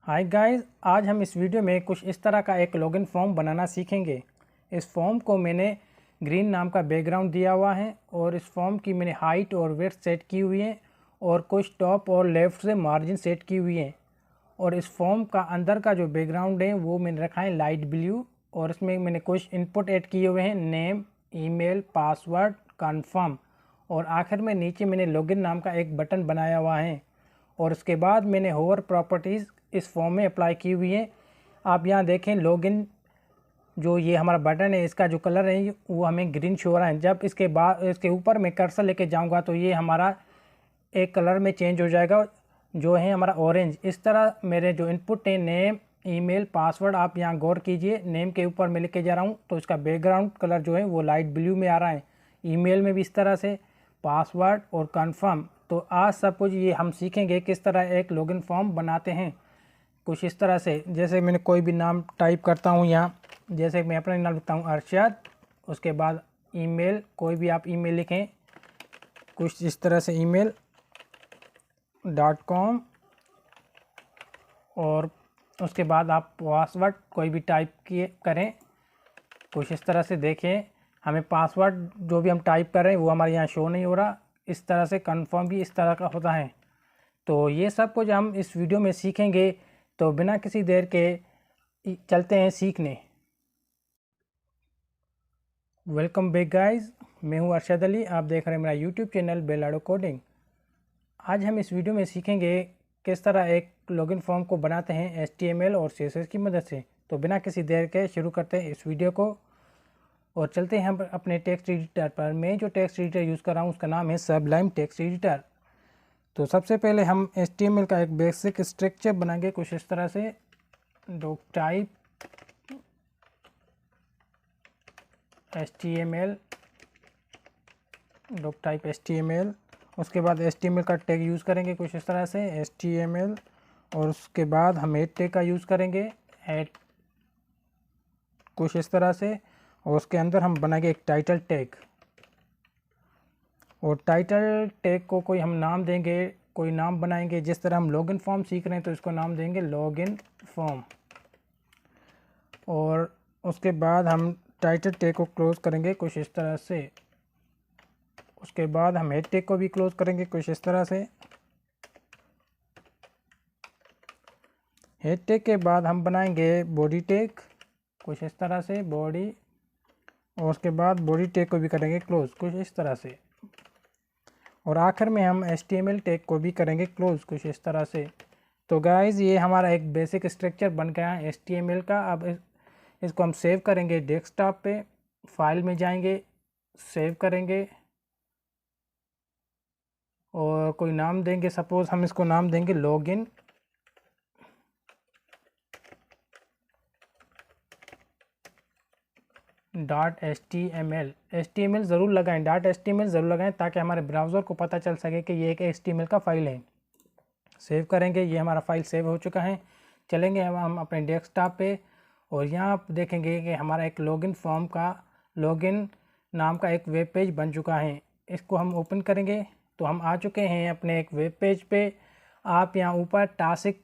Hi guys, आज हम इस वीडियो में कुछ इस तरह का एक लॉगिन फॉर्म बनाना सीखेंगे। इस फॉर्म को मैंने ग्रीन नाम का बैकग्राउंड दिया हुआ है और इस फॉर्म की मैंने हाइट और विड्थ सेट की हुई है और कुछ टॉप और लेफ़्ट से मार्जिन सेट की हुई है। और इस फॉर्म का अंदर का जो बैकग्राउंड है वो मैंने रखा है लाइट ब्लू और इसमें मैंने कुछ इनपुट ऐड किए हुए हैं, नेम, ईमेल, पासवर्ड, कन्फर्म और आखिर में नीचे मैंने लॉगिन नाम का एक बटन बनाया हुआ है। और उसके बाद मैंने होवर प्रॉपर्टीज़ इस फॉर्म में अप्लाई की हुई है। आप यहाँ देखें लॉगिन जो ये हमारा बटन है इसका जो कलर है वो हमें ग्रीन शो हो रहा है। जब इसके बाद इसके ऊपर मैं कर्सर लेके जाऊँगा तो ये हमारा एक कलर में चेंज हो जाएगा जो है हमारा ऑरेंज। इस तरह मेरे जो इनपुट है नेम, ईमेल, पासवर्ड, आप यहाँ गौर कीजिए। नेम के ऊपर मैं लेके जा रहा हूँ तो इसका बैकग्राउंड कलर जो है वो लाइट ब्लू में आ रहा है। ईमेल में भी इस तरह से, पासवर्ड और कंफर्म। तो आज सब कुछ ये हम सीखेंगे किस तरह एक लॉगिन फॉर्म बनाते हैं। कुछ इस तरह से, जैसे मैंने कोई भी नाम टाइप करता हूँ यहाँ, जैसे मैं अपना नाम लिखता हूँ अरशद, उसके बाद ईमेल, कोई भी आप ईमेल लिखें कुछ इस तरह से email.com और उसके बाद आप पासवर्ड कोई भी टाइप किए करें कुछ इस तरह से। देखें हमें पासवर्ड जो भी हम टाइप कर रहे हैं वो हमारे यहाँ शो नहीं हो रहा। इस तरह से कन्फर्म भी इस तरह का होता है। तो ये सब कुछ हम इस वीडियो में सीखेंगे। तो बिना किसी देर के चलते हैं सीखने। वेलकम बैक गाइस, मैं हूं अरशद अली। आप देख रहे हैं मेरा यूट्यूब चैनल बेलाडो कोडिंग। आज हम इस वीडियो में सीखेंगे किस तरह एक लॉगिन फॉर्म को बनाते हैं HTML और CSS की मदद से। तो बिना किसी देर के शुरू करते हैं इस वीडियो को और चलते हैं हम अपने टेक्स्ट एडिटर पर। मैं जो टेक्स्ट एडिटर यूज़ कर रहा हूँ उसका नाम है सबलाइम टेक्स्ट एडिटर। तो सबसे पहले हम HTML का एक बेसिक स्ट्रक्चर बनाएंगे कुछ इस तरह से। Doctype HTML, doctype HTML, उसके बाद HTML का टैग यूज़ करेंगे कुछ इस तरह से HTML और उसके बाद हम हेड टैग का यूज़ करेंगे हेड कुछ इस तरह से। और उसके अंदर हम बनाएंगे एक टाइटल टैग और टाइटल टैग को कोई हम नाम देंगे, कोई नाम बनाएंगे। जिस तरह हम लॉगिन फॉर्म सीख रहे हैं तो इसको नाम देंगे लॉगिन फॉर्म। और उसके बाद हम टाइटल टैग को क्लोज़ करेंगे कुछ इस तरह से। उसके बाद हम हेड टैग को भी क्लोज़ करेंगे कुछ इस तरह से। हेड टैग के बाद हम बनाएंगे बॉडी टैग कुछ इस तरह से, बॉडी, और उसके बाद बॉडी टैग को भी करेंगे क्लोज़ कुछ इस तरह से। और आखिर में हम HTML टैग को भी करेंगे क्लोज़ कुछ इस तरह से। तो गाइज़ ये हमारा एक बेसिक स्ट्रक्चर बन गया है HTML का। अब इसको हम सेव करेंगे डेस्कटॉप पे। फाइल में जाएंगे, सेव करेंगे और कोई नाम देंगे। सपोज़ हम इसको नाम देंगे लॉगिन .html ज़रूर लगाएं, .html ज़रूर लगाएं ताकि हमारे ब्राउज़र को पता चल सके कि ये एक HTML का फ़ाइल है। सेव करेंगे, ये हमारा फ़ाइल सेव हो चुका है। चलेंगे हम अपने डेस्कटॉप पे और यहाँ आप देखेंगे कि हमारा एक लॉगिन फॉर्म का लॉगिन नाम का एक वेब पेज बन चुका है। इसको हम ओपन करेंगे तो हम आ चुके हैं अपने एक वेब पेज पे। आप यहाँ ऊपर टास्क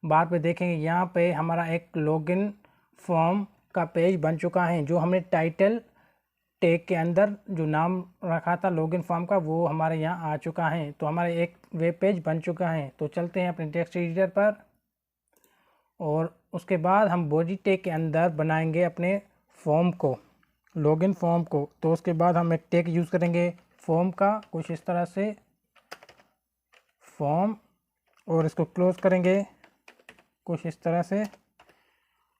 बार पे देखेंगे, यहाँ पे हमारा एक लॉगिन फॉर्म का पेज बन चुका है। जो हमने टाइटल टैग के अंदर जो नाम रखा था लॉगिन फॉर्म का वो हमारे यहाँ आ चुका है। तो हमारे एक वेब पेज बन चुका है। तो चलते हैं अपने टेक्स्ट एडिटर पर और उसके बाद हम बॉडी टैग के अंदर बनाएंगे अपने फॉर्म को, लॉगिन फॉर्म को। तो उसके बाद हम एक टैग यूज़ करेंगे फॉर्म का कुछ इस तरह से, फॉर्म, और इसको क्लोज़ करेंगे कुछ इस तरह से।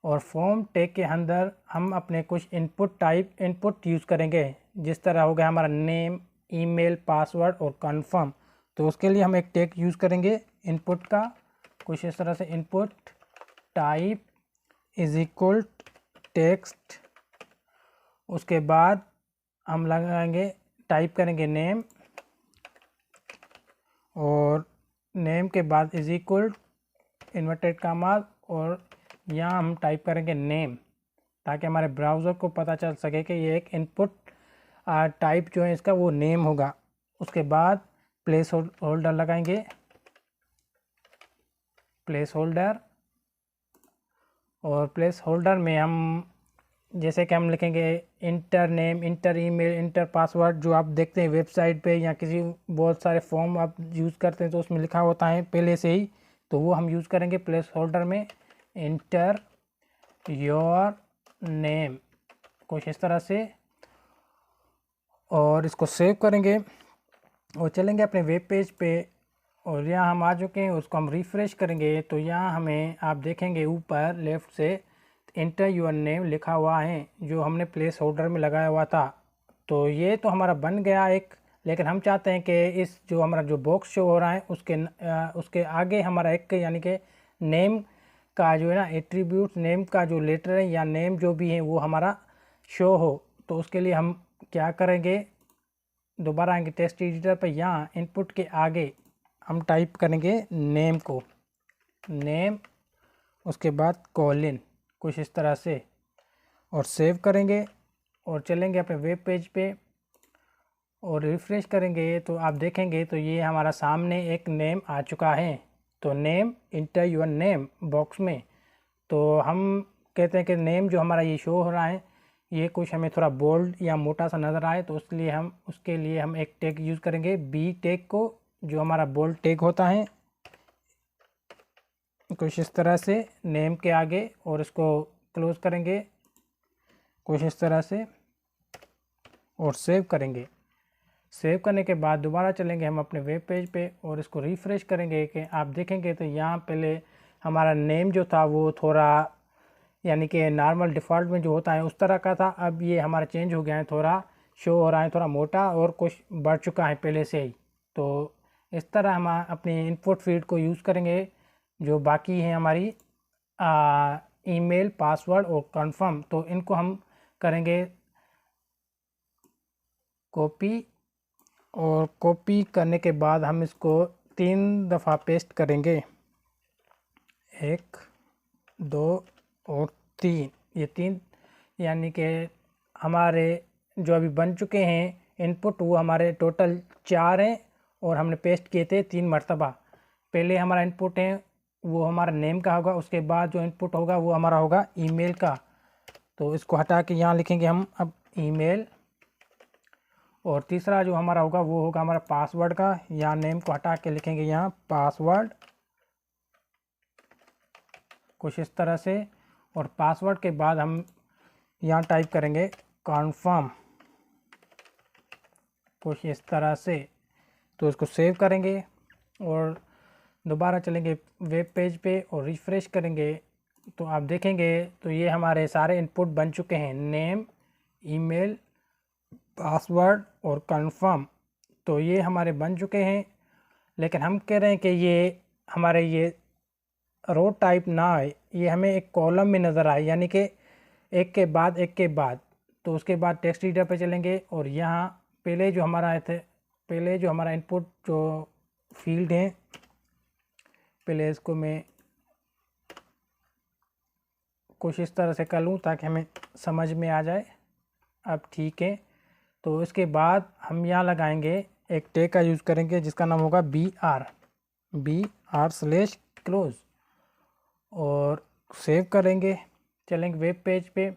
और फॉर्म टैग के अंदर हम अपने कुछ इनपुट यूज़ करेंगे। जिस तरह हो गया हमारा नेम, ईमेल, पासवर्ड और कंफर्म। तो उसके लिए हम एक टैग यूज़ करेंगे इनपुट का कुछ इस तरह से, input type is equal text. उसके बाद हम लगाएंगे, टाइप करेंगे नेम और नेम के बाद इज इक्वल इन्वर्टेड कामा और यहाँ हम टाइप करेंगे नेम ताकि हमारे ब्राउज़र को पता चल सके कि ये एक इनपुट टाइप जो है इसका वो नेम होगा। उसके बाद प्लेस होल्डर लगाएंगे, प्लेस होल्डर, और प्लेस होल्डर में हम जैसे कि हम लिखेंगे inter name, inter email, inter password, जो आप देखते हैं वेबसाइट पे या किसी बहुत सारे फॉर्म आप यूज़ करते हैं तो उसमें लिखा होता है पहले से ही, तो वो हम यूज़ करेंगे प्लेस होल्डर में। इंटर योर नेम, कुछ इस तरह से, और इसको सेव करेंगे और चलेंगे अपने वेब पेज पे। और यहाँ हम आ चुके हैं, उसको हम रिफ़्रेश करेंगे तो यहाँ हमें आप देखेंगे ऊपर लेफ़्ट से इंटर योर नेम लिखा हुआ है, जो हमने प्लेस होल्डर में लगाया हुआ था। तो ये तो हमारा बन गया एक, लेकिन हम चाहते हैं कि इस जो हमारा जो बॉक्स शो हो रहा है उसके आगे हमारा एक यानी कि नेम का जो है ना एट्रीब्यूट, नेम का जो लेटर है या नेम जो भी है वो हमारा शो हो। तो उसके लिए हम क्या करेंगे, दोबारा आएंगे टेक्स्ट एडिटर पर, यहाँ इनपुट के आगे हम टाइप करेंगे नेम को, नेम, उसके बाद कॉलिन, कुछ इस तरह से, और सेव करेंगे और चलेंगे अपने वेब पेज पे और रिफ़्रेश करेंगे तो आप देखेंगे तो ये हमारा सामने एक नेम आ चुका है। तो name, inter your name box में, तो हम कहते हैं कि नेम जो हमारा ये शो हो रहा है ये कुछ हमें थोड़ा बोल्ड या मोटा सा नज़र आए, तो उसके लिए हम एक टैग यूज़ करेंगे बी टैग को, जो हमारा बोल्ड टैग होता है, कुछ इस तरह से नेम के आगे, और इसको क्लोज़ करेंगे कुछ इस तरह से और सेव करेंगे। सेव करने के बाद दोबारा चलेंगे हम अपने वेब पेज पे और इसको रिफ़्रेश करेंगे कि आप देखेंगे तो यहाँ पहले हमारा नेम जो था वो थोड़ा यानी कि नॉर्मल डिफ़ॉल्ट में जो होता है उस तरह का था, अब ये हमारा चेंज हो गया है, थोड़ा शो हो रहा है, थोड़ा मोटा और कुछ बढ़ चुका है पहले से ही। तो इस तरह हम अपनी इनपुट फील्ड को यूज़ करेंगे। जो बाकी है हमारी ईमेल, पासवर्ड और कंफर्म, तो इनको हम करेंगे कॉपी, और कॉपी करने के बाद हम इसको 3 दफ़ा पेस्ट करेंगे, 1, 2 और 3, ये 3 यानी कि हमारे जो अभी बन चुके हैं इनपुट वो हमारे टोटल 4 हैं और हमने पेस्ट किए थे 3 मरतबा। पहले हमारा इनपुट है वो हमारा नेम का होगा, उसके बाद जो इनपुट होगा वो हमारा होगा ईमेल का, तो इसको हटा के यहाँ लिखेंगे हम अब ईमेल, और तीसरा जो हमारा होगा वो होगा हमारा पासवर्ड का, यहाँ नेम को हटा के लिखेंगे यहाँ पासवर्ड, कुछ इस तरह से, और पासवर्ड के बाद हम यहाँ टाइप करेंगे कन्फर्म, कुछ इस तरह से। तो इसको सेव करेंगे और दोबारा चलेंगे वेब पेज पे और रिफ़्रेश करेंगे तो आप देखेंगे तो ये हमारे सारे इनपुट बन चुके हैं, नेम, ईमेल, पासवर्ड और कंफर्म, तो ये हमारे बन चुके हैं। लेकिन हम कह रहे हैं कि ये हमारे ये रो टाइप ना आए, ये हमें एक कॉलम में नज़र आए, यानी कि एक के बाद एक के बाद। तो उसके बाद टेक्स्ट एडिटर पे चलेंगे और यहाँ पहले जो हमारा इनपुट जो फील्ड है, पहले इसको मैं कुछ इस तरह से कर लूँ ताकि हमें समझ में आ जाए। अब ठीक है, तो इसके बाद हम यहाँ लगाएंगे एक टैग का यूज़ करेंगे जिसका नाम होगा BR/क्लोज, और सेव करेंगे। चलेंगे वेब पेज पे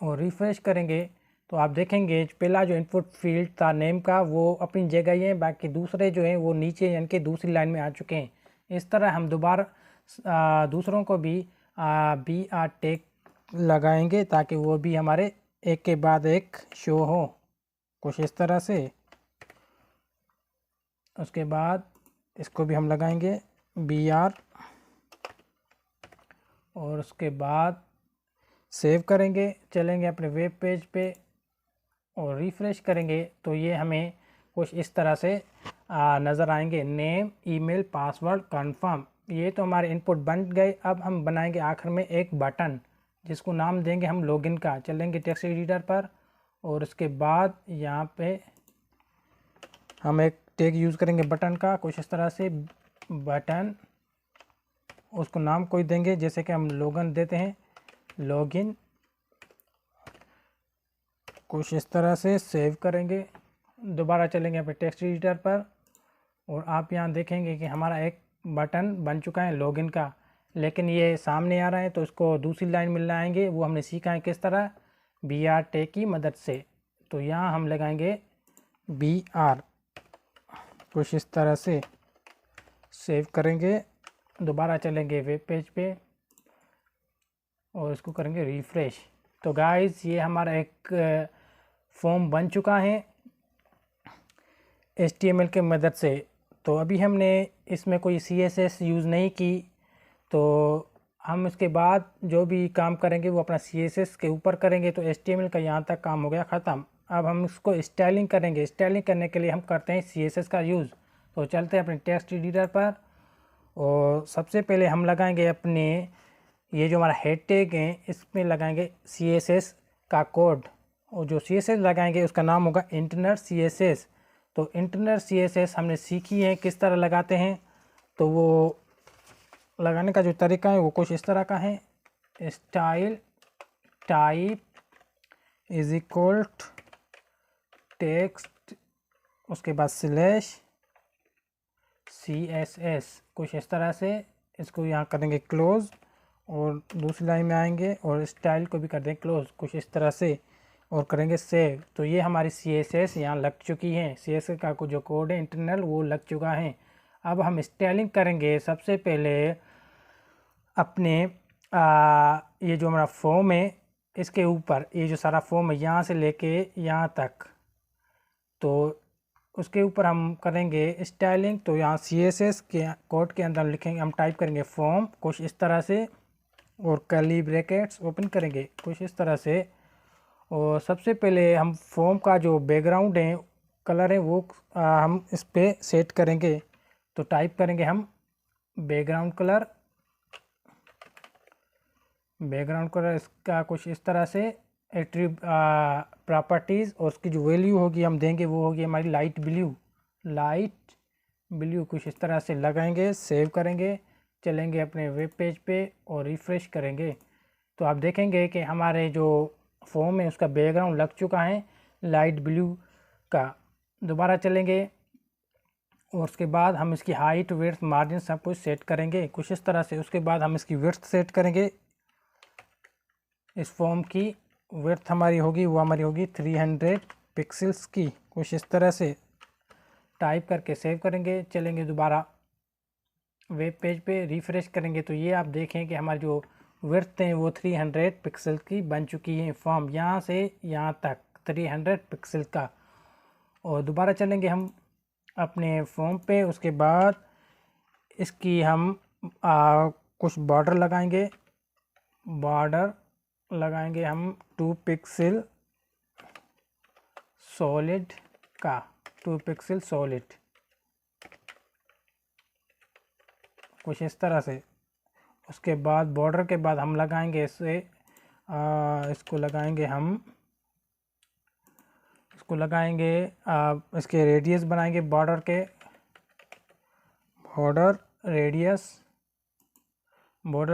और रिफ़्रेश करेंगे तो आप देखेंगे पहला जो इनपुट फील्ड था नेम का वो अपनी जगह ही है, बाकी दूसरे जो हैं वो नीचे यानी कि दूसरी लाइन में आ चुके हैं। इस तरह हम दोबारा दूसरों को भी BR टैग लगाएंगे ताकि वो भी हमारे एक के बाद एक शो हो, कुछ इस तरह से। उसके बाद इसको भी हम लगाएंगे BR, और उसके बाद सेव करेंगे। चलेंगे अपने वेब पेज पे और रिफ़्रेश करेंगे तो ये हमें कुछ इस तरह से नज़र आएंगे, नेम, ईमेल, पासवर्ड, कंफर्म। ये तो हमारे इनपुट बन गए। अब हम बनाएंगे आखिर में एक बटन जिसको नाम देंगे हम लॉगिन का। चलेंगे टेक्स्ट एडिटर पर और उसके बाद यहाँ पे हम एक टैग यूज़ करेंगे बटन का, कुछ इस तरह से बटन, उसको नाम कोई देंगे जैसे कि हम लॉगिन देते हैं, लॉगिन, कुछ इस तरह से सेव करेंगे। दोबारा चलेंगे अपने टेक्स्ट एडिटर पर और आप यहाँ देखेंगे कि हमारा एक बटन बन चुका है लॉगिन का। लेकिन ये सामने आ रहा है तो इसको दूसरी लाइन में लाएंगे, वो हमने सीखा है किस तरह, बी आर टैग की मदद से। तो यहाँ हम लगाएंगे बी आर, कुछ इस तरह से सेव करेंगे। दोबारा चलेंगे वेब पेज पे और इसको करेंगे रिफ़्रेश। तो गाइस ये हमारा एक फॉर्म बन चुका है HTML के मदद से। तो अभी हमने इसमें कोई CSS यूज़ नहीं की, तो हम इसके बाद जो भी काम करेंगे वो अपना CSS के ऊपर करेंगे। तो HTML का यहाँ तक काम हो गया ख़त्म। अब हम इसको स्टाइलिंग करेंगे। स्टाइलिंग करने के लिए हम करते हैं CSS का यूज़। तो चलते हैं अपने टेक्स्ट एडिटर पर और सबसे पहले हम लगाएंगे अपने ये जो हमारा हेड टैग है इसमें लगाएंगे CSS का कोड, और जो CSS लगाएंगे उसका नाम होगा इंटरनल CSS। तो इंटरनल CSS हमने सीखी है किस तरह लगाते हैं, तो वो लगाने का जो तरीका है वो कुछ इस तरह का है। Style type is equal text, उसके बाद स्लैश CSS, कुछ इस तरह से इसको यहाँ करेंगे क्लोज और दूसरी लाइन में आएंगे और स्टाइल को भी कर देंगे क्लोज, कुछ इस तरह से, और करेंगे सेव। तो ये हमारी CSS यहाँ लग चुकी है। CSS का जो कोड है इंटरनल वो लग चुका है। अब हम स्टाइलिंग करेंगे। सबसे पहले अपने ये जो हमारा फॉर्म है इसके ऊपर, ये जो सारा फॉर्म है यहाँ से लेके यहाँ तक, तो उसके ऊपर हम करेंगे स्टाइलिंग। तो यहाँ CSS के कोड के अंदर लिखेंगे, हम टाइप करेंगे फॉर्म कुछ इस तरह से और कर्ली ब्रैकेट्स ओपन करेंगे कुछ इस तरह से। और सबसे पहले हम फॉर्म का जो बैकग्राउंड है कलर है वो हम इस पर सेट करेंगे। तो टाइप करेंगे हम बैकग्राउंड कलर, बैकग्राउंड कलर इसका कुछ इस तरह से। एट्रीब्यूट प्रॉपर्टीज़ और उसकी जो वैल्यू होगी हम देंगे वो होगी हमारी लाइट ब्लू, लाइट ब्लू कुछ इस तरह से लगाएंगे। सेव करेंगे, चलेंगे अपने वेब पेज पे और रिफ़्रेश करेंगे। तो आप देखेंगे कि हमारे जो फॉर्म है उसका बैकग्राउंड लग चुका है लाइट ब्लू का। दोबारा चलेंगे और उसके बाद हम इसकी हाइट विड्थ मार्जिन सब कुछ सेट करेंगे कुछ इस तरह से। उसके बाद हम इसकी विड्थ सेट करेंगे। इस फॉर्म की विड्थ हमारी होगी वो हमारी होगी 300 पिक्सल्स की, कुछ इस तरह से टाइप करके सेव करेंगे। चलेंगे दोबारा वेब पेज पे रिफ़्रेश करेंगे तो ये आप देखें कि हमारी जो विड्थ है वो 300 पिक्सल की बन चुकी है फॉर्म, यहाँ से यहाँ तक 300 पिक्सल का। और दोबारा चलेंगे हम अपने फॉर्म पे। उसके बाद इसकी हम कुछ बॉर्डर लगाएंगे, बॉर्डर लगाएंगे हम 2 पिक्सल सॉलिड का, 2 पिक्सल सॉलिड कुछ इस तरह से। उसके बाद बॉर्डर के बाद हम लगाएंगे इससे इसको लगाएंगे हम, इसको लगाएंगे इसके रेडियस बनाएंगे बॉर्डर के, बॉर्डर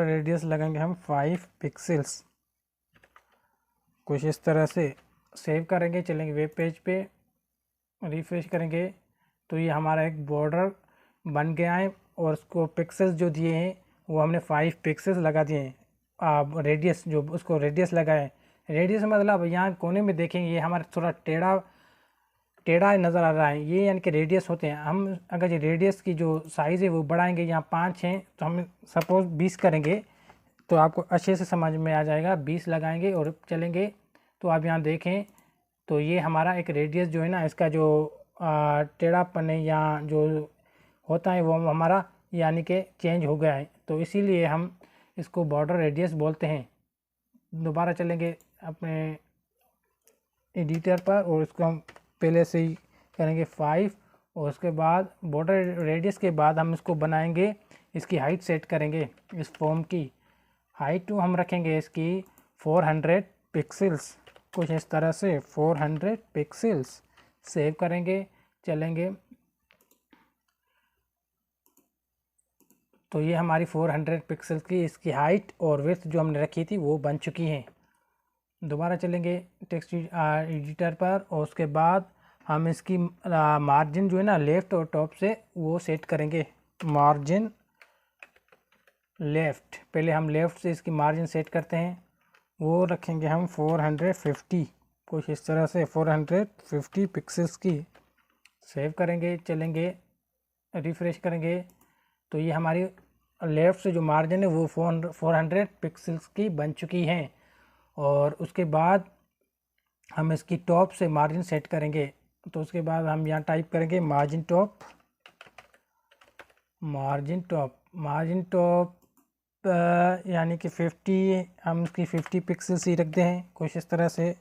रेडियस लगाएंगे हम 5 पिक्सल्स कुछ इस तरह से। सेव करेंगे, चलेंगे वेब पेज पे, रिफ्रेश करेंगे तो ये हमारा एक बॉर्डर बन गया है। और उसको पिक्सेल्स जो दिए हैं वो हमने 5 पिक्सेल्स लगा दिए हैं। रेडियस जो उसको रेडियस लगाए, रेडियस मतलब यहाँ कोने में देखेंगे ये हमारा थोड़ा टेढ़ा नज़र आ रहा है, ये यानी कि रेडियस होते हैं। हम अगर ये रेडियस की जो साइज़ है वो बढ़ाएंगे, यहाँ 5 हैं तो हम सपोज़ 20 करेंगे तो आपको अच्छे से समझ में आ जाएगा। 20 लगाएंगे और चलेंगे तो आप यहाँ देखें तो ये हमारा एक रेडियस जो है ना इसका जो टेढ़ापन है या जो होता है वो हमारा यानी कि चेंज हो गया है, तो इसीलिए हम इसको बॉर्डर रेडियस बोलते हैं। दोबारा चलेंगे अपने एडिटर पर और इसको हम पहले से ही करेंगे 5 और उसके बाद बॉर्डर रेडियस के बाद हम इसको बनाएंगे, इसकी हाइट सेट करेंगे। इस फॉर्म की हाइट तो हम रखेंगे इसकी 400 पिक्सल्स कुछ इस तरह से, 400 पिक्सल्स। सेव करेंगे, चलेंगे तो ये हमारी 400 पिक्सल्स की इसकी हाइट और विड्थ जो हमने रखी थी वो बन चुकी है। दोबारा चलेंगे टेक्स्ट एडिटर पर और उसके बाद हम इसकी मार्जिन जो है ना लेफ़्ट और टॉप से वो सेट करेंगे। मार्जिन लेफ़्ट, पहले हम लेफ़्ट से इसकी मार्जिन सेट करते हैं, वो रखेंगे हम 450, कुछ इस तरह से 450 पिक्सेल्स की। सेव करेंगे, चलेंगे रिफ़्रेश करेंगे तो ये हमारी लेफ़्ट से जो मार्जिन है वो 400 पिक्सेल्स की बन चुकी हैं। और उसके बाद हम इसकी टॉप से मार्जिन सेट करेंगे, तो उसके बाद हम यहाँ टाइप करेंगे मार्जिन टॉप, मार्जिन टॉप यानी कि 50, हम इसकी 50 पिक्सेल्स ही रखते हैं कुछ इस तरह से।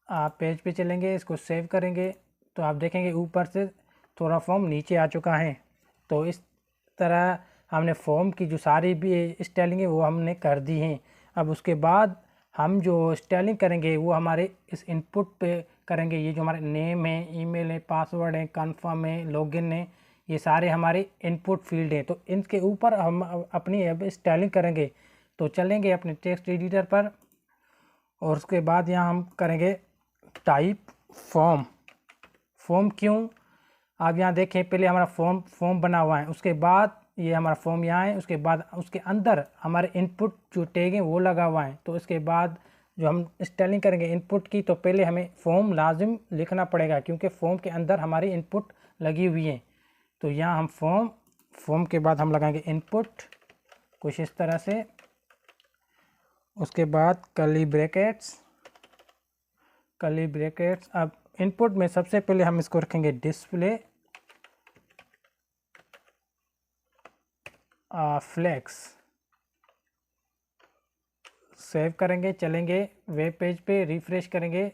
आप पेज पे चलेंगे, इसको सेव करेंगे तो आप देखेंगे ऊपर से थोड़ा फॉर्म नीचे आ चुका है। तो इस तरह हमने फॉर्म की जो सारी भी स्टाइलिंग है वो हमने कर दी हैं। अब उसके बाद हम जो स्टाइलिंग करेंगे वो हमारे इस इनपुट पे करेंगे। ये जो हमारे नेम है, ईमेल है, पासवर्ड है, कन्फर्म है, लॉगिन है, ये सारे हमारे इनपुट फील्ड हैं। तो इनके ऊपर हम अपनी अब स्टाइलिंग करेंगे। तो चलेंगे अपने टेक्स्ट एडिटर पर और उसके बाद यहाँ हम करेंगे टाइप फॉर्म क्यों, आप यहाँ देखें पहले हमारा फॉर्म बना हुआ है, उसके बाद ये हमारा फॉर्म यहाँ है, उसके बाद उसके अंदर हमारे इनपुट जो टैग हैं वो लगा हुआ है। तो इसके बाद जो हम स्टाइलिंग करेंगे इनपुट की, तो पहले हमें फॉर्म लाजिम लिखना पड़ेगा क्योंकि फॉर्म के अंदर हमारी इनपुट लगी हुई है। तो यहाँ हम फॉर्म के बाद हम लगाएंगे इनपुट कुछ इस तरह से, उसके बाद कर्ली ब्रैकेट्स। अब इनपुट में सबसे पहले हम इसको रखेंगे डिस्प्ले फ्लेक्स। सेव करेंगे, चलेंगे वेब पेज पे, रिफ़्रेश करेंगे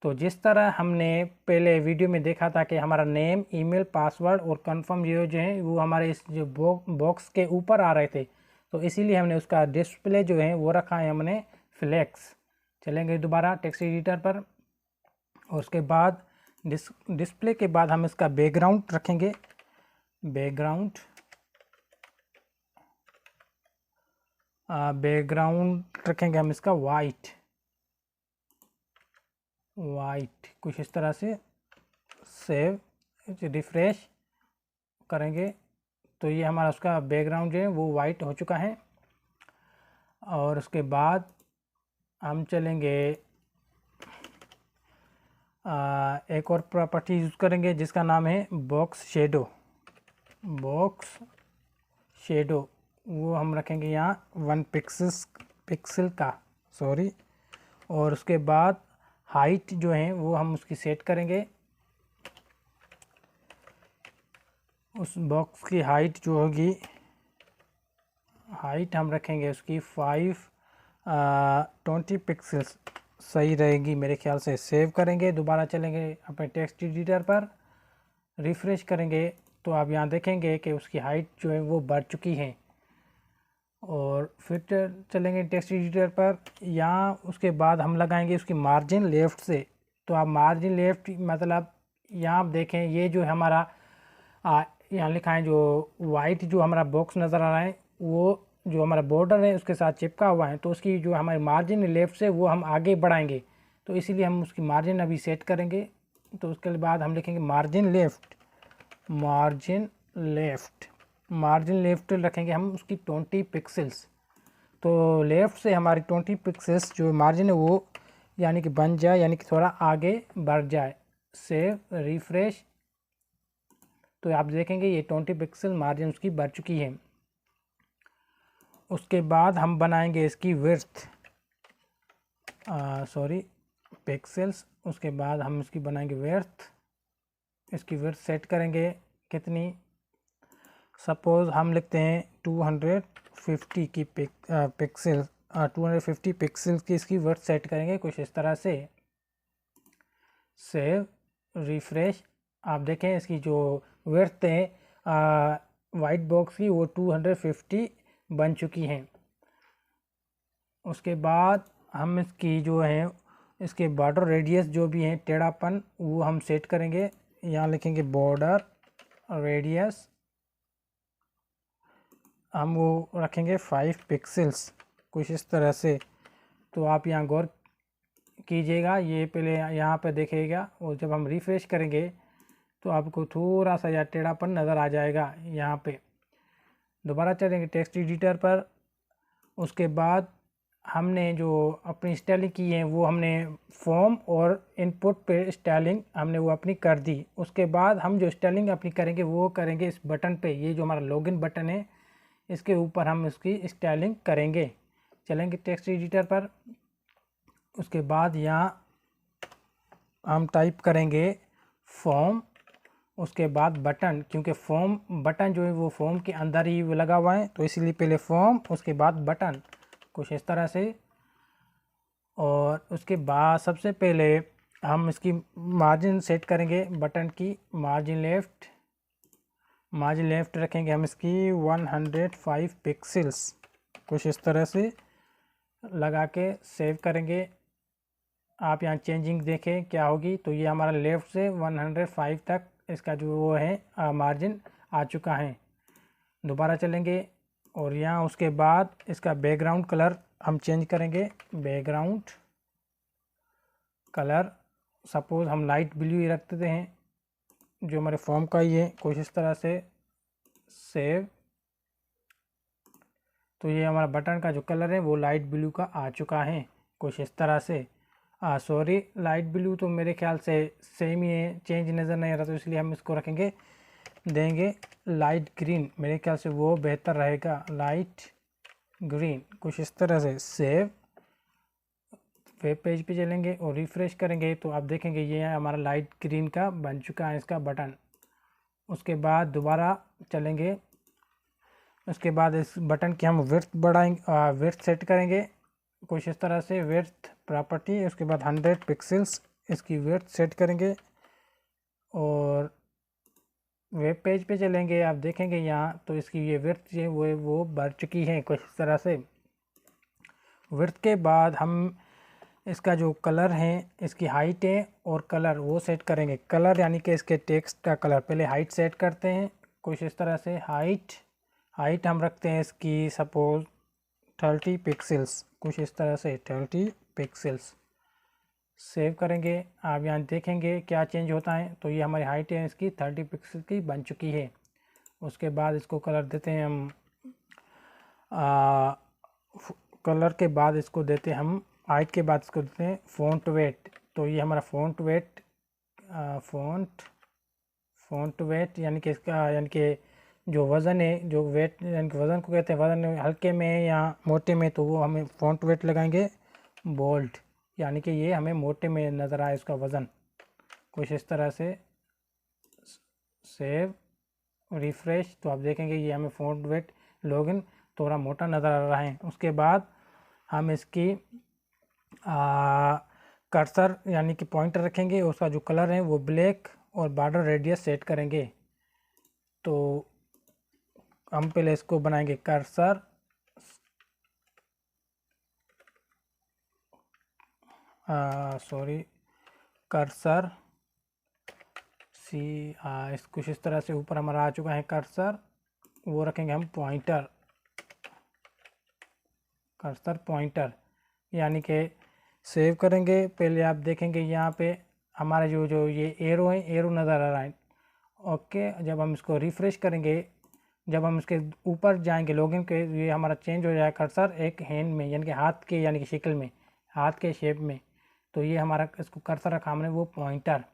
तो जिस तरह हमने पहले वीडियो में देखा था कि हमारा नेम, ईमेल, पासवर्ड और कंफर्म जो है वो हमारे इस जो बॉक्स के ऊपर आ रहे थे, तो इसीलिए हमने उसका डिस्प्ले जो है वो रखा है हमने फ्लेक्स। चलेंगे दोबारा टेक्स्ट एडिटर पर और उसके बाद डिस्प्ले के बाद हम इसका बैकग्राउंड रखेंगे, बैकग्राउंड रखेंगे हम इसका वाइट कुछ इस तरह से। सेव, रिफ़्रेश करेंगे तो ये हमारा उसका बैकग्राउंड जो है वो वाइट हो चुका है। और उसके बाद हम चलेंगे एक और प्रॉपर्टी यूज़ करेंगे जिसका नाम है बॉक्स शेडो, वो हम रखेंगे यहाँ 1 पिक्सल का, सॉरी। और उसके बाद हाइट जो है वो हम उसकी सेट करेंगे, उस बॉक्स की हाइट जो होगी, हाइट हम रखेंगे उसकी 20 पिक्सल्स सही रहेगी मेरे ख्याल से। सेव करेंगे, दोबारा चलेंगे अपने टेक्स्ट एडिटर पर, रिफ़्रेश करेंगे तो आप यहाँ देखेंगे कि उसकी हाइट जो है वो बढ़ चुकी है। और फिर चलेंगे टेक्स्ट एडिटर पर, यहाँ उसके बाद हम लगाएंगे उसकी मार्जिन लेफ़्ट से। तो आप मार्जिन लेफ़्ट मतलब यहाँ आप देखें ये जो हमारा यहाँ लिखा है जो वाइट जो हमारा बॉक्स नज़र आ रहा है वो जो हमारा बॉर्डर है उसके साथ चिपका हुआ है, तो उसकी जो हमारी मार्जिन लेफ़्ट से वो हम आगे बढ़ाएंगे। तो इसीलिए हम उसकी मार्जिन अभी सेट करेंगे। तो उसके बाद हम लिखेंगे मार्जिन लेफ़्ट रखेंगे हम उसकी 20 पिक्सल्स। तो लेफ़्ट से हमारी 20 पिक्सल्स जो मार्जिन है वो यानी कि बन जाए, यानी कि थोड़ा आगे बढ़ जाए। सेव, रिफ़्रेश तो आप देखेंगे ये 20 पिक्सल मार्जिन उसकी बढ़ चुकी है। उसके बाद हम बनाएंगे इसकी विड्थ, पिक्सल्स। उसके बाद हम इसकी बनाएंगे विड्थ, इसकी विड्थ सेट करेंगे कितनी, सपोज़ हम लिखते हैं 250 की पिक्सल 250 पिक्सल की इसकी विड्थ सेट करेंगे कुछ इस तरह से। सेव, रिफ़्रेश, आप देखें इसकी जो विड्थ है वाइट बॉक्स की वो 250 बन चुकी हैं। उसके बाद हम इसकी जो है इसके बॉर्डर रेडियस जो भी हैं टेढ़ापन वो हम सेट करेंगे। यहाँ लिखेंगे बॉर्डर रेडियस, हम वो रखेंगे 5 पिक्सल्स कुछ इस तरह से। तो आप यहाँ गौर कीजिएगा, ये पहले यहाँ पर देखेगा और जब हम रिफ़्रेश करेंगे तो आपको थोड़ा सा या टेढ़ापन नज़र आ जाएगा यहाँ पे। दोबारा चलेंगे टेक्स्ट एडिटर पर। उसके बाद हमने जो अपनी स्टाइलिंग की है वो हमने फॉर्म और इनपुट पे स्टाइलिंग हमने वो अपनी कर दी। उसके बाद हम जो स्टाइलिंग अपनी करेंगे वो करेंगे इस बटन पे, ये जो हमारा लॉगिन बटन है इसके ऊपर हम इसकी स्टाइलिंग करेंगे। चलेंगे टेक्स्ट एडिटर पर। उसके बाद यहाँ हम टाइप करेंगे फॉर्म, उसके बाद बटन, क्योंकि फॉर्म बटन जो है वो फॉर्म के अंदर ही लगा हुआ है, तो इसीलिए पहले फॉर्म उसके बाद बटन, कुछ इस तरह से। और उसके बाद सबसे पहले हम इसकी मार्जिन सेट करेंगे बटन की। मार्जिन लेफ़्ट रखेंगे हम इसकी 105 पिक्सेल्स, कुछ इस तरह से लगा के सेव करेंगे। आप यहाँ चेंजिंग देखें क्या होगी, तो ये हमारा लेफ़्ट से 105 तक इसका जो वो है मार्जिन आ चुका है। दोबारा चलेंगे और यहाँ उसके बाद इसका बैकग्राउंड कलर हम चेंज करेंगे। बैकग्राउंड कलर सपोज़ हम लाइट ब्लू ही रख देते हैं, जो हमारे फॉर्म का ही है, कुछ इस तरह से सेव। तो ये हमारा बटन का जो कलर है वो लाइट ब्लू का आ चुका है, कुछ इस तरह से। सॉरी, लाइट ब्लू तो मेरे ख्याल से सेम ही है, चेंज नज़र नहीं आ रहा, तो इसलिए हम इसको रखेंगे, देंगे लाइट ग्रीन, मेरे ख्याल से वो बेहतर रहेगा, लाइट ग्रीन, कुछ इस तरह से सेव। वेब पेज पे चलेंगे और रिफ़्रेश करेंगे तो आप देखेंगे ये हमारा लाइट ग्रीन का बन चुका है इसका बटन। उसके बाद दोबारा चलेंगे, उसके बाद इस बटन की हम विड्थ बढ़ाएंगे, विड्थ सेट करेंगे कुछ इस तरह से, विड्थ प्रॉपर्टी। उसके बाद 100 पिक्सेल्स इसकी विड्थ सेट करेंगे और वेब पेज पे चलेंगे, आप देखेंगे यहाँ तो इसकी ये विड्थ जो है वो बढ़ चुकी है कुछ इस तरह से। विड्थ के बाद हम इसका जो कलर है, इसकी हाइट है और कलर वो सेट करेंगे। कलर यानी कि इसके टेक्स्ट का कलर, पहले हाइट सेट करते हैं कुछ इस तरह से। हाइट हम रखते हैं इसकी सपोज 30 पिक्सेल्स, कुछ इस तरह से 30 पिक्सेल्स। सेव करेंगे, आप यहाँ देखेंगे क्या चेंज होता है, तो ये हमारी हाइट है इसकी 30 पिक्सल की बन चुकी है। उसके बाद इसको कलर देते हैं हम, कलर के बाद इसको देते हैं हम, हाइट के बाद इसको देते हैं फ़ॉन्ट वेट। तो ये हमारा फ़ॉन्ट वेट यानी कि इसका यानी कि जो वज़न है, जो वेट यानी कि वज़न को कहते हैं, वज़न हल्के में या मोटे में, तो वो हमें फ़ॉन्ट वेट लगाएंगे बोल्ड, यानी कि ये हमें मोटे में नज़र आए उसका वज़न, कुछ इस तरह से। सेव, रिफ़्रेश, तो आप देखेंगे ये हमें फ़ॉन्ट वेट लॉगिन थोड़ा मोटा नज़र आ रहा है। उसके बाद हम इसकी कर्सर यानी कि पॉइंटर रखेंगे, उसका जो कलर है वो ब्लैक और बॉर्डर रेडियस सेट करेंगे। तो हम पहले इसको बनाएंगे कर्सर, कर्सर इस कुछ इस तरह से ऊपर हमारा आ चुका है कर्सर, वो रखेंगे हम पॉइंटर, कर्सर पॉइंटर, यानी कि सेव करेंगे। पहले आप देखेंगे यहाँ पे हमारा जो ये एरो है, एरो नज़र आ रहा है। ओके, जब हम इसको रिफ़्रेश करेंगे, जब हम इसके ऊपर जाएंगे लॉगिन के, ये हमारा चेंज हो जाएगा कर्सर एक हैंड में, यानी कि हाथ के, यानी कि शक्ल में, हाथ के शेप में। तो ये हमारा इसको कर्सर रखा हमने वो पॉइंटर।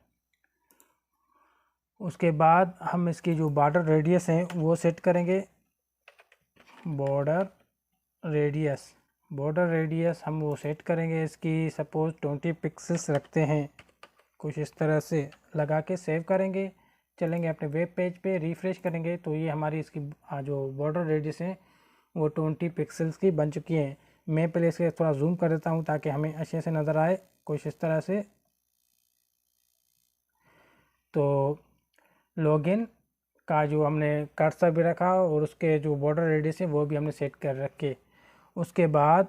उसके बाद हम इसकी जो बॉर्डर रेडियस है वो सेट करेंगे, बॉर्डर रेडियस हम वो सेट करेंगे इसकी सपोज़ 20 पिक्सेल्स रखते हैं, कुछ इस तरह से लगा के सेव करेंगे। चलेंगे अपने वेब पेज पे, रिफ़्रेश करेंगे तो ये हमारी इसकी जो बॉर्डर रेडियस है वो 20 पिक्सेल्स की बन चुकी है। मैं पहले इसे थोड़ा जूम कर देता हूँ ताकि हमें अच्छे से नज़र आए, कुछ इस तरह से। तो लॉगिन का जो हमने कर्सर भी रखा और उसके जो बॉर्डर रेडियस है वो भी हमने सेट कर रखे। उसके बाद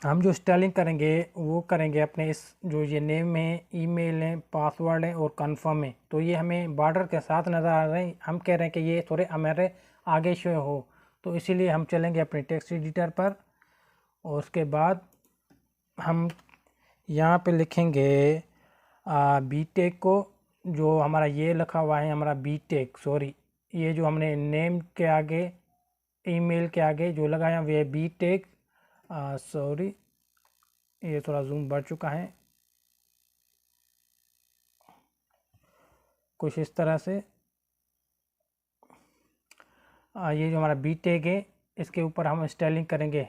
हम जो स्टाइलिंग करेंगे वो करेंगे अपने इस जो ये नेम है, ईमेल है, पासवर्ड है और कंफर्म है, तो ये हमें बॉर्डर के साथ नज़र आ रहे हैं। हम कह रहे हैं कि ये थोड़े हमारे आगे शो हो, तो इसीलिए हम चलेंगे अपने टेक्स्ट एडिटर पर और उसके बाद हम यहाँ पे लिखेंगे बीटेक को, जो हमारा ये लिखा हुआ है हमारा बीटेक, सॉरी, ये जो हमने नेम के आगे ईमेल के आगे जो लगाया वो है बी टैग, सॉरी ये थोड़ा जूम बढ़ चुका है, कुछ इस तरह से। ये जो हमारा बी टैग है इसके ऊपर हम स्टाइलिंग करेंगे।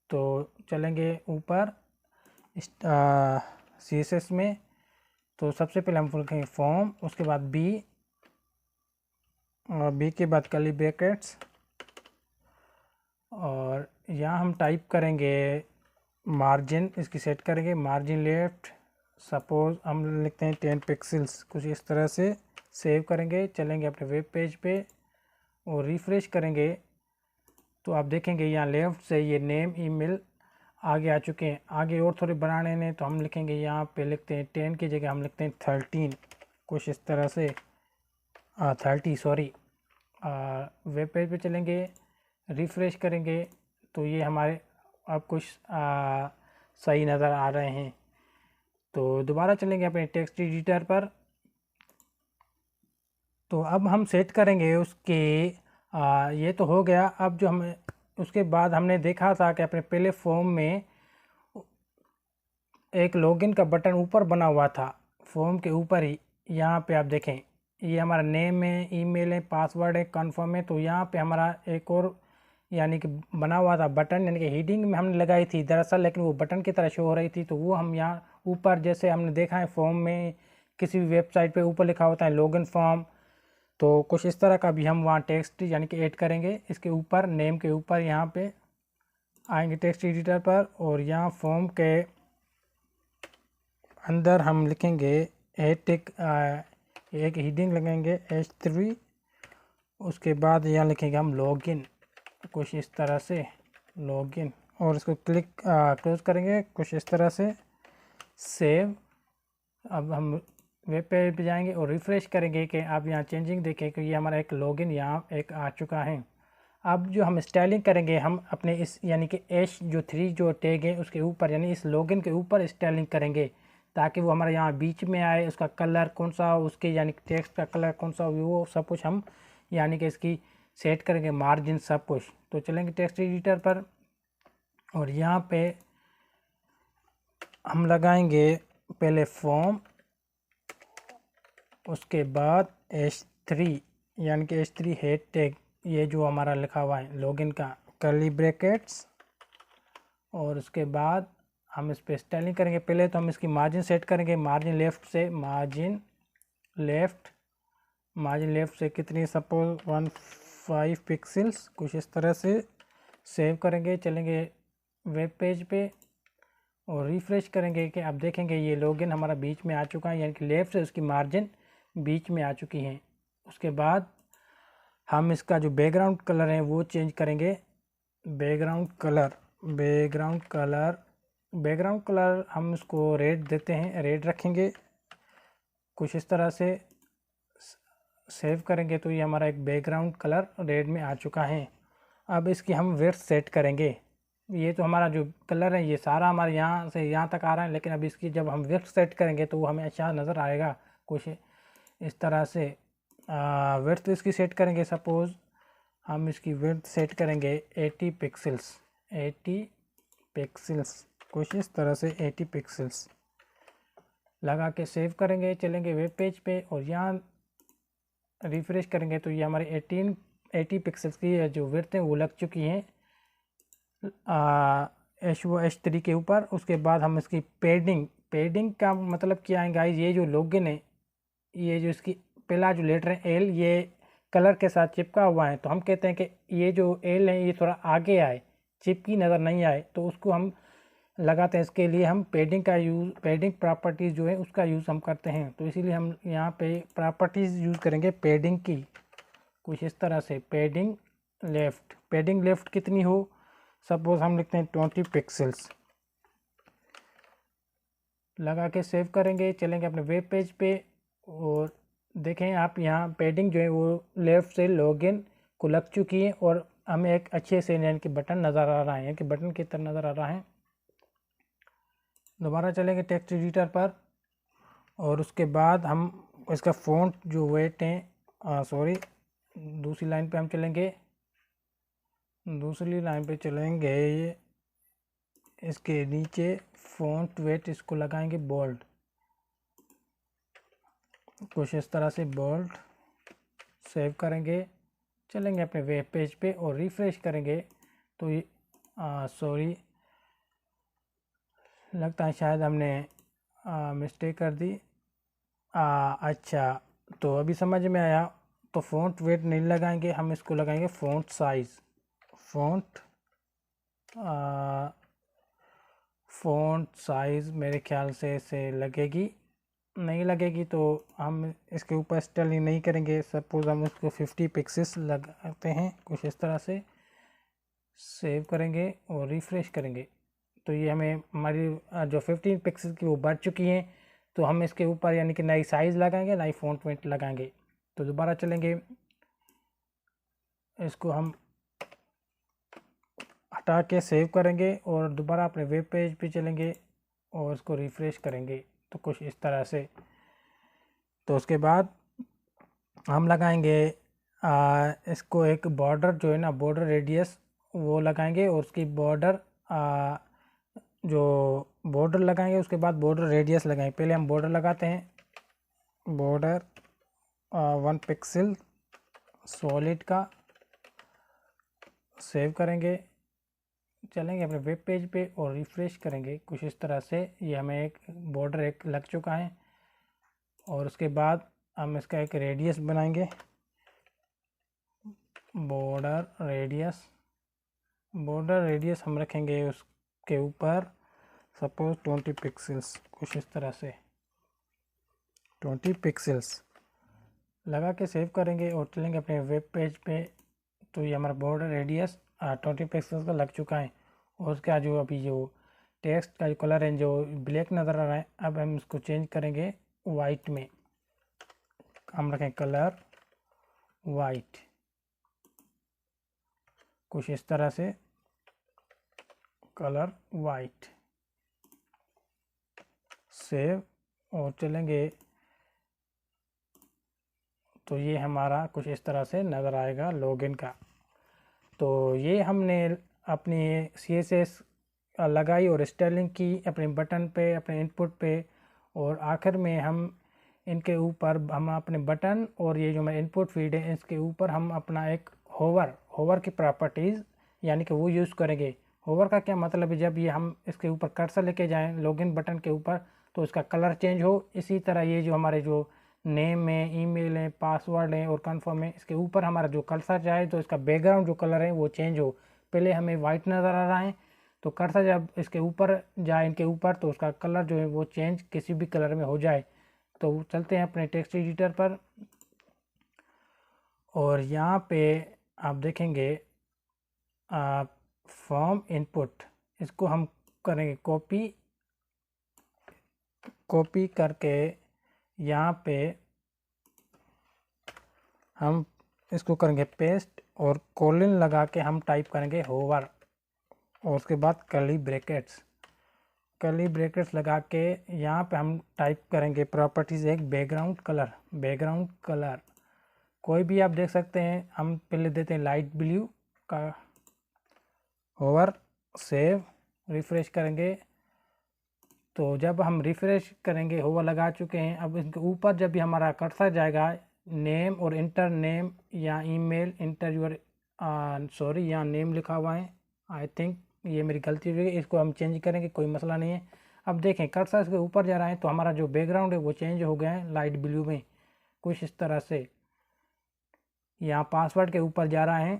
तो चलेंगे ऊपर CSS में। तो सबसे पहले हम लिखेंगे फॉर्म, उसके बाद बी, और बी के बाद कर्ली ब्रैकेट्स, और यहाँ हम टाइप करेंगे मार्जिन, इसकी सेट करेंगे मार्जिन लेफ्ट, सपोज हम लिखते हैं 10 पिक्सल्स, कुछ इस तरह से। सेव करेंगे, चलेंगे अपने वेब पेज पे और रिफ़्रेश करेंगे तो आप देखेंगे यहाँ लेफ़्ट से ये नेम ईमेल आगे आ चुके हैं। आगे और थोड़े बनाने ने तो हम लिखेंगे, यहाँ पे लिखते हैं 10 की जगह हम लिखते हैं 13, कुछ इस तरह से 30 सॉरी। वेब पेज पे चलेंगे, रिफ़्रेश करेंगे तो ये हमारे अब कुछ सही नज़र आ रहे हैं। तो दोबारा चलेंगे अपने टेक्स्ट एडिटर पर। तो अब हम सेट करेंगे उसके ये तो हो गया। अब जो हमें उसके बाद हमने देखा था कि अपने पहले फॉर्म में एक लॉगिन का बटन ऊपर बना हुआ था, फॉर्म के ऊपर ही। यहाँ पे आप देखें ये हमारा नेम है, ईमेल है, पासवर्ड है, कंफर्म है। तो यहाँ पे हमारा एक और यानी कि बना हुआ था बटन, यानी कि हीडिंग में हमने लगाई थी दरअसल, लेकिन वो बटन की तरह शो हो रही थी। तो वो हम यहाँ ऊपर, जैसे हमने देखा है फॉर्म में किसी भी वेबसाइट पे ऊपर लिखा होता है लॉगिन फॉर्म, तो कुछ इस तरह का भी हम वहाँ टेक्स्ट यानी कि ऐड करेंगे इसके ऊपर, नेम के ऊपर। यहाँ पे आएंगे टेक्स्ट एडिटर पर और यहाँ फॉर्म के अंदर हम लिखेंगे एक हीडिंग लगाएंगे H3, उसके बाद यहाँ लिखेंगे हम लॉगिन, कुछ इस तरह से लॉगिन, और इसको क्लोज करेंगे कुछ इस तरह से। सेव। अब हम वेब पेज पे जाएंगे और रिफ़्रेश करेंगे कि आप यहाँ चेंजिंग देखें कि ये हमारा एक लॉगिन यहाँ एक आ चुका है। अब जो हम स्टाइलिंग करेंगे, हम अपने इस यानी कि H3 जो टैग है उसके ऊपर, यानी इस लॉगिन के ऊपर स्टाइलिंग करेंगे ताकि वो हमारे यहाँ बीच में आए। उसका कलर कौन सा हो, उसके यानी कि टेक्स्ट का कलर कौन सा हो, वो सब कुछ हम यानी कि इसकी सेट करेंगे, मार्जिन सब कुछ। तो चलेंगे टेक्स्ट एडिटर पर और यहाँ पे हम लगाएंगे पहले फॉर्म, उसके बाद H3 यानी कि H3 हेड टैग, ये जो हमारा लिखा हुआ है लॉगिन का, कर्ली ब्रैकेट्स, और उसके बाद हम इस पर स्टाइलिंग करेंगे। पहले तो हम इसकी मार्जिन सेट करेंगे, मार्जिन लेफ़्ट से, मार्जिन लेफ़्ट से कितनी, सपोज 15 पिक्सल्स, कुछ इस तरह से। सेव करेंगे, चलेंगे वेब पेज पे और रिफ़्रेश करेंगे कि आप देखेंगे ये लॉगिन हमारा बीच में आ चुका है, यानी कि लेफ़्ट से उसकी मार्जिन बीच में आ चुकी हैं। उसके बाद हम इसका जो बैकग्राउंड कलर है वो चेंज करेंगे। बैकग्राउंड कलर हम इसको रेड देते हैं, रेड रखेंगे कुछ इस तरह से। सेव करेंगे तो ये हमारा एक बैकग्राउंड कलर रेड में आ चुका है। अब इसकी हम विड्थ सेट करेंगे। ये तो हमारा जो कलर है ये सारा हमारे यहाँ से यहाँ तक आ रहा है, लेकिन अब इसकी जब हम विड्थ सेट करेंगे तो वो हमें अच्छा नज़र आएगा कुछ इस तरह से। विड्थ इसकी सेट करेंगे, सपोज़ हम इसकी विड्थ सेट करेंगे 80 पिक्सल्स, कुछ इस तरह से 80 पिक्सल्स लगा के सेव करेंगे। चलेंगे वेब पेज पे और यहाँ रिफ़्रेश करेंगे तो ये हमारे 80 पिक्सल्स की जो विड्थ है वो लग चुकी हैं H3 के ऊपर। उसके बाद हम इसकी पैडिंग का मतलब क्या है गाइस, ये जो लॉगिन है, ये जो इसकी पहला जो लेटर है L, ये कलर के साथ चिपका हुआ है। तो हम कहते हैं कि ये जो L है ये थोड़ा आगे आए, चिपकी नज़र नहीं आए, तो उसको हम लगाते हैं। इसके लिए हम पैडिंग प्रॉपर्टीज़ जो है उसका यूज़ हम करते हैं। तो इसीलिए हम यहाँ पे प्रॉपर्टीज़ यूज़ करेंगे पैडिंग की, कुछ इस तरह से। पैडिंग लेफ़्ट कितनी हो, सपोज़ हम लिखते हैं 20 पिक्सल्स लगा के सेव करेंगे। चलेंगे अपने वेब पेज पे और देखें आप यहाँ पैडिंग जो है वो लेफ़्ट से लॉगिन को लग चुकी है और हमें एक अच्छे से यानी कि बटन नज़र आ रहा है, यानी कि बटन की तरह नज़र आ रहा है। दोबारा चलेंगे टेक्स्ट एडिटर पर और उसके बाद हम इसका फ़ॉन्ट जो वेट है, सॉरी दूसरी लाइन पे हम चलेंगे, दूसरी लाइन पे चलेंगे, ये इसके नीचे फ़ॉन्ट वेट इसको लगाएंगे बोल्ड, कुछ इस तरह से बोल्ड। सेव करेंगे, चलेंगे अपने वेब पेज पे और रिफ़्रेश करेंगे तो ये सॉरी, लगता है शायद हमने मिस्टेक कर दी। अच्छा, तो अभी समझ में आया। तो फ़ॉन्ट वेट नहीं लगाएंगे, हम इसको लगाएंगे फ़ॉन्ट साइज़। फ़ॉन्ट साइज़ मेरे ख्याल से इसे लगेगी, नहीं लगेगी तो हम इसके ऊपर स्टाइलिंग नहीं करेंगे। सपोज़ हम इसको 50 पिक्सेस लगाते हैं, कुछ इस तरह से। सेव करेंगे और रिफ़्रेश करेंगे तो ये हमें हमारी जो 15 पिक्सेस की वो बढ़ चुकी हैं। तो हम इसके ऊपर यानी कि नई साइज़ लगाएंगे, नई फ़ॉन्ट वेट लगाएंगे। तो दोबारा चलेंगे, इसको हम हटा के सेव करेंगे और दोबारा अपने वेब पेज पे चलेंगे और इसको रिफ़्रेश करेंगे तो कुछ इस तरह से। तो उसके बाद हम लगाएंगे इसको एक बॉर्डर जो है ना, बॉर्डर रेडियस वो लगाएंगे और उसकी बॉर्डर जो बॉर्डर लगाएंगे उसके बाद बॉर्डर रेडियस लगाएंगे। पहले हम बॉर्डर लगाते हैं, बॉर्डर 1 पिक्सल सॉलिड का। सेव करेंगे, चलेंगे अपने वेब पेज पे और रिफ़्रेश करेंगे कुछ इस तरह से। ये हमें एक बॉर्डर एक लग चुका है और उसके बाद हम इसका एक रेडियस बनाएंगे, बॉर्डर रेडियस हम रखेंगे उसके ऊपर सपोज 20 पिक्सेल्स, कुछ इस तरह से 20 पिक्सेल्स लगा के सेव करेंगे और चलेंगे अपने वेब पेज पे। तो ये हमारा बॉर्डर रेडियस 20 पिक्सेल्स का लग चुका है और उसका जो अभी जो टेक्स्ट का जो कलर है जो ब्लैक नज़र आ रहा है, अब हम इसको चेंज करेंगे वाइट में। हम रखें कलर वाइट, कुछ इस तरह से कलर वाइट। सेव और चलेंगे तो ये हमारा कुछ इस तरह से नज़र आएगा लॉगिन का। तो ये हमने अपनी CSS लगाई और स्टाइलिंग की अपने बटन पे, अपने इनपुट पे। और आखिर में हम इनके ऊपर हम अपने बटन और ये जो मेरा इनपुट फीड है इसके ऊपर हम अपना एक होवर की प्रॉपर्टीज़ यानी कि वो यूज़ करेंगे। होवर का क्या मतलब है, जब ये हम इसके ऊपर कर्सर लेके जाएं लॉगिन बटन के ऊपर तो इसका कलर चेंज हो। इसी तरह ये जो हमारे जो नेम है, ईमेल है, पासवर्ड है और कंफर्म है, इसके ऊपर हमारा जो कर्सर जाए तो इसका बैकग्राउंड जो कलर है वो चेंज हो। पहले हमें वाइट नज़र आ रहा है तो कर्सर जब इसके ऊपर जाए इनके ऊपर तो उसका कलर जो है वो चेंज किसी भी कलर में हो जाए। तो चलते हैं अपने टेक्स्ट एडिटर पर और यहाँ पे आप देखेंगे फॉर्म इनपुट, इसको हम करेंगे कॉपी करके यहाँ पे हम इसको करेंगे पेस्ट और कोलन लगा के हम टाइप करेंगे होवर और उसके बाद कर्ली ब्रैकेट्स लगा के यहाँ पे हम टाइप करेंगे प्रॉपर्टीज़ एक बैकग्राउंड कलर कोई भी आप देख सकते हैं। हम पहले देते हैं लाइट ब्लू का, होवर, सेव, रिफ़्रेश करेंगे। तो जब हम रिफ़्रेश करेंगे होवर लगा चुके हैं। अब इसके ऊपर जब भी हमारा कर्सर जाएगा नेम और इंटर नेम या ईमेल इंटर योर सॉरी यहाँ नेम लिखा हुआ है, आई थिंक ये मेरी गलती हुई, इसको हम चेंज करेंगे, कोई मसला नहीं है। अब देखें कर्सर इसके ऊपर जा रहा है तो हमारा जो बैकग्राउंड है वो चेंज हो गया है लाइट ब्लू में, कुछ इस तरह से। यहाँ पासवर्ड के ऊपर जा रहा है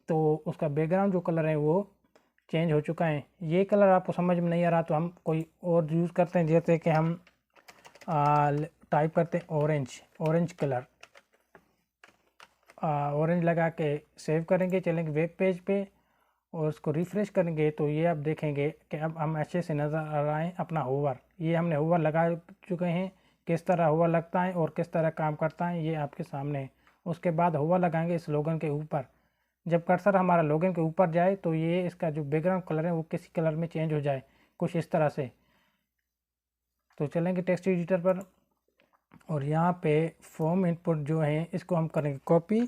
तो उसका बैकग्राउंड जो कलर है वो चेंज हो चुका है। ये कलर आपको समझ में नहीं आ रहा तो हम कोई और यूज़ करते हैं, जैसे कि हम टाइप करते हैं ऑरेंज कलर, ऑरेंज लगा के सेव करेंगे। चलेंगे वेब पेज पे और उसको रिफ़्रेश करेंगे तो ये आप देखेंगे कि अब हम अच्छे से नज़र आ रहा है अपना होवर। ये हमने होवर लगा चुके हैं, किस तरह होवर लगता है और किस तरह काम करता है ये आपके सामने है। उसके बाद होवर लगाएंगे इस लोगन के ऊपर। जब कर्सर हमारा लोगन के ऊपर जाए तो ये इसका जो बैकग्राउंड कलर है वो किसी कलर में चेंज हो जाए, कुछ इस तरह से। तो चलेंगे टेक्स्ट एडिटर पर और यहाँ पे फॉर्म इनपुट जो है इसको हम करेंगे कॉपी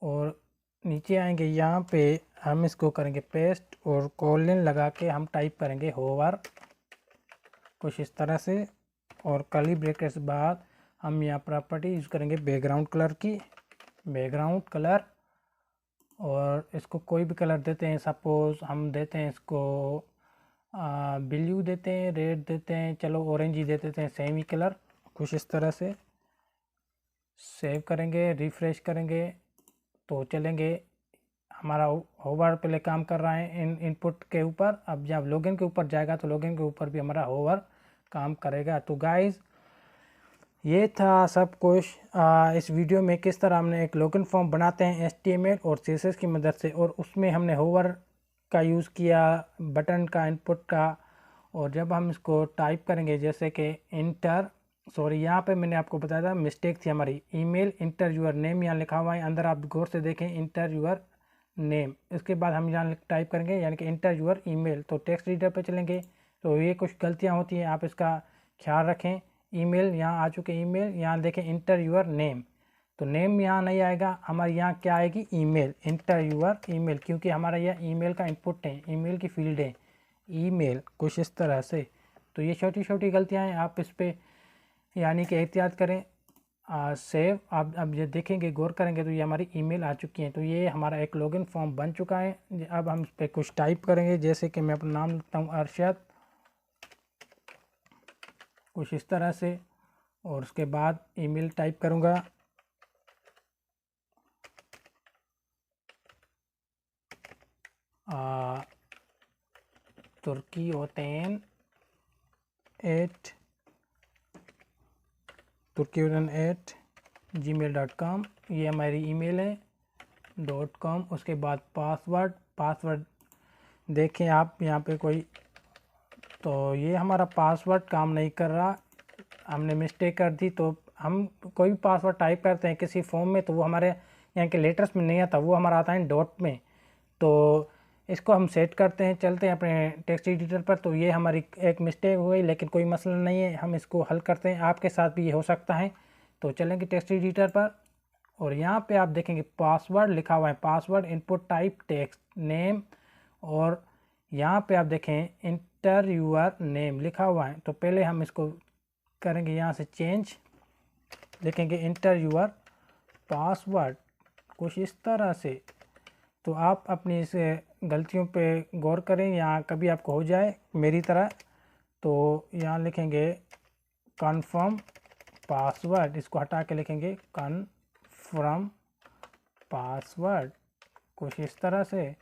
और नीचे आएंगे, यहाँ पे हम इसको करेंगे पेस्ट और कोलन लगा के हम टाइप करेंगे होवर कुछ इस तरह से, और कर्ली ब्रैकेट्स बाद हम यहाँ प्रॉपर्टी यूज़ करेंगे बैकग्राउंड कलर की, बैकग्राउंड कलर, और इसको कोई भी कलर देते हैं। सपोज़ हम देते हैं इसको ब्लू देते हैं, रेड देते हैं, चलो ऑरेंज ही दे देते हैं, सेम ही कलर कुछ इस तरह से। सेव करेंगे, रिफ़्रेश करेंगे तो चलेंगे, हमारा होवर पहले काम कर रहा है इनपुट के ऊपर। अब जब लॉगिन के ऊपर जाएगा तो लॉगिन के ऊपर भी हमारा होवर काम करेगा। तो गाइज़ ये था सब कुछ इस वीडियो में, किस तरह हमने एक लॉगिन फॉर्म बनाते हैं HTML और CSS की मदद से, और उसमें हमने होवर का यूज़ किया, बटन का, इनपुट का। और जब हम इसको टाइप करेंगे जैसे कि इंटर, सॉरी यहाँ पे मैंने आपको बताया था मिस्टेक थी हमारी, ईमेल इंटर यूर नेम यहाँ लिखा हुआ है, अंदर आप गौर से देखें इंटर यूर नेम। इसके बाद हम यहाँ टाइप करेंगे यानी कि इंटर यूर ईमेल। तो टेक्स्ट रीडर पे चलेंगे तो ये कुछ गलतियाँ होती हैं, आप इसका ख्याल रखें। ईमेल यहाँ आ चुके, ईमेल यहाँ देखें इंटर यूर नेम, तो नेम यहाँ नहीं आएगा, हमारे यहाँ क्या आएगी ईमेल, इंटर यूर ईमेल, क्योंकि हमारा यह ईमेल का इनपुट है, ईमेल की फील्ड है ईमेल कुछ इस तरह से। तो ये छोटी छोटी गलतियाँ हैं, आप इस पर यानी कि एहतियात करें। सेव, आप अब ये देखेंगे, गौर करेंगे तो ये हमारी ईमेल आ चुकी है। तो ये हमारा एक लॉगिन फॉर्म बन चुका है। अब हम इस पर कुछ टाइप करेंगे, जैसे कि मैं अपना नाम लिखता हूँ अरशद कुछ इस तरह से, और उसके बाद ईमेल टाइप करूँगा तुर्की ओतेन gmail.com, ये हमारी ईमेल है .com। उसके बाद पासवर्ड देखें आप यहाँ पे कोई, तो ये हमारा पासवर्ड काम नहीं कर रहा, हमने मिस्टेक कर दी। तो हम कोई भी पासवर्ड टाइप करते हैं किसी फॉर्म में तो वो हमारे यहाँ के लेटर्स में नहीं आता, वो हमारा आता है डॉट में। तो इसको हम सेट करते हैं, चलते हैं अपने टेक्स्ट एडिटर पर। तो ये हमारी एक मिस्टेक हो गई, लेकिन कोई मसला नहीं है, हम इसको हल करते हैं, आपके साथ भी ये हो सकता है। तो चलेंगे टेक्स्ट एडिटर पर, और यहाँ पे आप देखेंगे पासवर्ड लिखा हुआ है, password input type text name, और यहाँ पे आप देखें इंटर यूर नेम लिखा हुआ है। तो पहले हम इसको करेंगे यहाँ से चेंज, लिखेंगे इंटर यूर पासवर्ड कुछ इस तरह से। तो आप अपनी इस गलतियों पे गौर करें, यहाँ कभी आपको हो जाए मेरी तरह। तो यहाँ लिखेंगे कन्फर्म पासवर्ड, इसको हटा के लिखेंगे कन्फर्म पासवर्ड कुछ इस तरह से।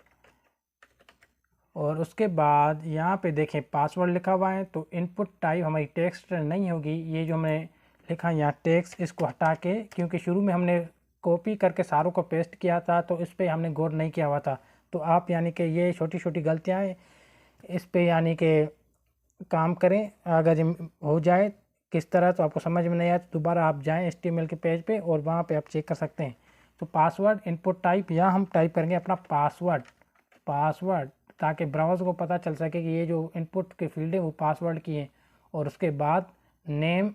और उसके बाद यहाँ पे देखें पासवर्ड लिखा हुआ है, तो इनपुट टाइप हमारी टेक्स्ट नहीं होगी, ये जो हमने लिखा यहाँ टेक्स्ट, इसको हटा के, क्योंकि शुरू में हमने कॉपी करके सारों को पेस्ट किया था तो इस पर हमने गौर नहीं किया हुआ था। तो आप यानी कि ये छोटी छोटी गलतियाँ हैं, इस पे यानी कि काम करें। अगर हो जाए किस तरह तो आपको समझ में नहीं आया तो दोबारा आप जाएं HTML के पेज पे और वहाँ पे आप चेक कर सकते हैं। तो पासवर्ड इनपुट टाइप, यहाँ हम टाइप करेंगे अपना पासवर्ड ताकि ब्राउज़र को पता चल सके कि ये जो इनपुट की फील्ड है वो पासवर्ड की है। और उसके बाद नेम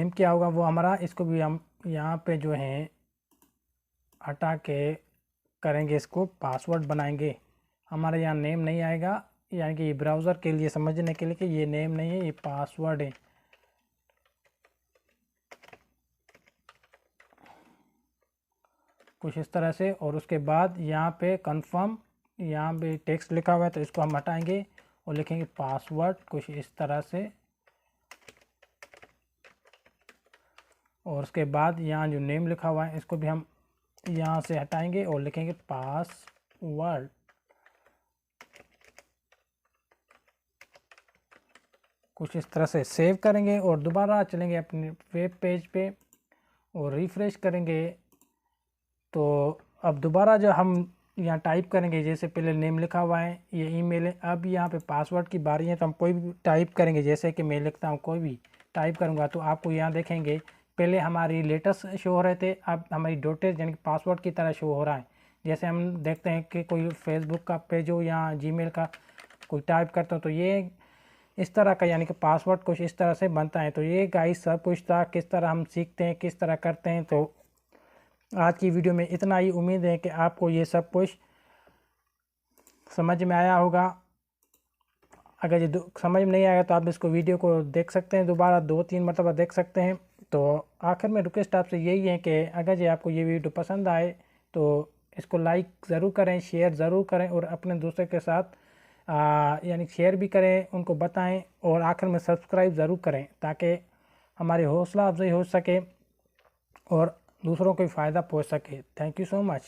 क्या होगा वो हमारा, इसको भी हम यहाँ पे जो है हटा के करेंगे, इसको पासवर्ड बनाएंगे। हमारे यहाँ नेम नहीं आएगा, यानी कि ये ब्राउज़र के लिए समझने के लिए कि ये नेम नहीं है, ये पासवर्ड है। कुछ इस तरह से। और उसके बाद यहाँ पे कंफर्म, यहाँ पे टेक्स्ट लिखा हुआ है तो इसको हम हटाएंगे और लिखेंगे पासवर्ड कुछ इस तरह से। और उसके बाद यहाँ जो नेम लिखा हुआ है इसको भी हम यहाँ से हटाएंगे और लिखेंगे पासवर्ड कुछ इस तरह से। सेव करेंगे और दोबारा चलेंगे अपने वेब पेज पे और रिफ़्रेश करेंगे। तो अब दोबारा जो हम यहाँ टाइप करेंगे, जैसे पहले नेम लिखा हुआ है, ये ईमेल है, अब यहाँ पे पासवर्ड की बारी है तो हम कोई भी टाइप करेंगे, जैसे कि मैं लिखता हूँ कोई भी टाइप करूँगा तो आपको यहाँ देखेंगे पहले हमारी लेटर्स शो हो रहे थे, अब हमारी डॉटेज यानी कि पासवर्ड की तरह शो हो रहा है। जैसे हम देखते हैं कि कोई फेसबुक का पेज हो या जीमेल का कोई टाइप करता हूँ तो ये इस तरह का यानी कि पासवर्ड कुछ इस तरह से बनता है। तो ये गाइस सब कुछ था, किस तरह हम सीखते हैं, किस तरह करते हैं। तो आज की वीडियो में इतना ही। उम्मीद है कि आपको ये सब कुछ समझ में आया होगा। अगर ये समझ में नहीं आया तो आप इसको वीडियो को देख सकते हैं, दोबारा 2-3 मरतबा देख सकते हैं। तो आखिर में रिक्वेस्ट आपसे यही है कि अगर ये आपको ये वीडियो पसंद आए तो इसको लाइक ज़रूर करें, शेयर ज़रूर करें और अपने दोस्तों के साथ यानी शेयर भी करें, उनको बताएं और आखिर में सब्सक्राइब ज़रूर करें ताकि हमारी हौसला अफजाई हो सके और दूसरों को फ़ायदा पहुंच सके। Thank you so much.